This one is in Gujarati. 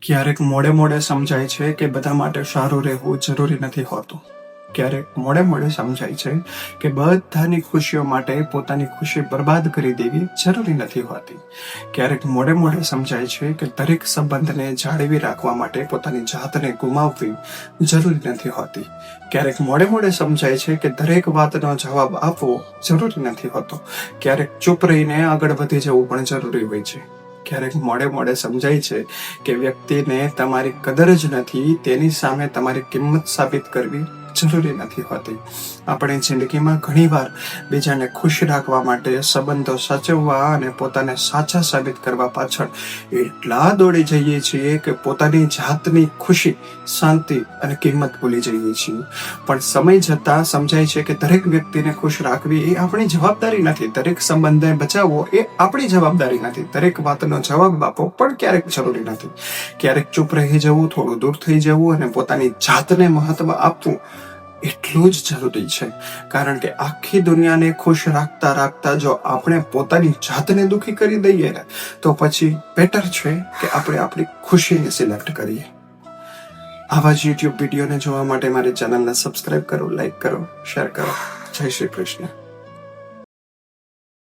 ક્યારેક મોડે મોડે સમજાય છે કે બધા માટે સારું રહેવું જરૂરી નથી હોતું. ક્યારેક મોડે મોડે સમજાય છે કે બધાની ખુશીઓ માટે પોતાની ખુશી બરબાદ કરી દેવી જરૂરી નથી હોતી. ક્યારેક મોડે મોડે સમજાય છે કે દરેક સંબંધને જાળવી રાખવા માટે પોતાની જાતને ગુમાવવી જરૂરી નથી હોતી. ક્યારેક મોડે મોડે સમજાય છે કે દરેક વાતનો જવાબ આપવો જરૂરી નથી હોતો. ક્યારેક ચૂપ રહીને આગળ વધી જવું પણ જરૂરી હોય છે. ક્યારેક મોડે મોડે સમજાય છે કે વ્યક્તિને તમારી કદર જ નથી, તેની સામે તમારી કિંમત સાબિત કરવી જરૂરી નથી હોતી. આપણે જિંદગીમાં ઘણીવાર બીજાને ખુશ રાખવા માટે, સંબંધો સાચવવા અને પોતાને સાચા સાબિત કરવા પાછળ એટલા દોડી જઈએ છીએ કે પોતાની જાતની ખુશી, શાંતિ અને કિંમત ભૂલી જઈએ છીએ. પણ સમય જતાં સમજાય છે કે દરેક વ્યક્તિને ખુશ રાખવી એ આપણી જવાબદારી નથી. દરેક સંબંધને બચાવવો એ આપણી જવાબદારી નથી. દરેક વાતનો જવાબ આપવો પણ ક્યારેક જરૂરી નથી. ક્યારેક ચૂપ રહી જવું, થોડું દૂર થઈ જવું અને પોતાની જાતને મહત્વ આપવું એટલું જ જરૂરી છે. કારણ કે આખી દુનિયાને ખુશ રાખતા રાખતા જો આપણે પોતાની જાતને દુઃખી કરી દઈએ ને, તો પછી બેટર છે કે આપણે આપણી ખુશીને સિલેક્ટ કરીએ. આવા જ યુટ્યુબ વિડીયોને જોવા માટે મારી ચેનલને સબસ્ક્રાઇબ કરો, લાઈક કરો, શેર કરો. જય શ્રી કૃષ્ણ.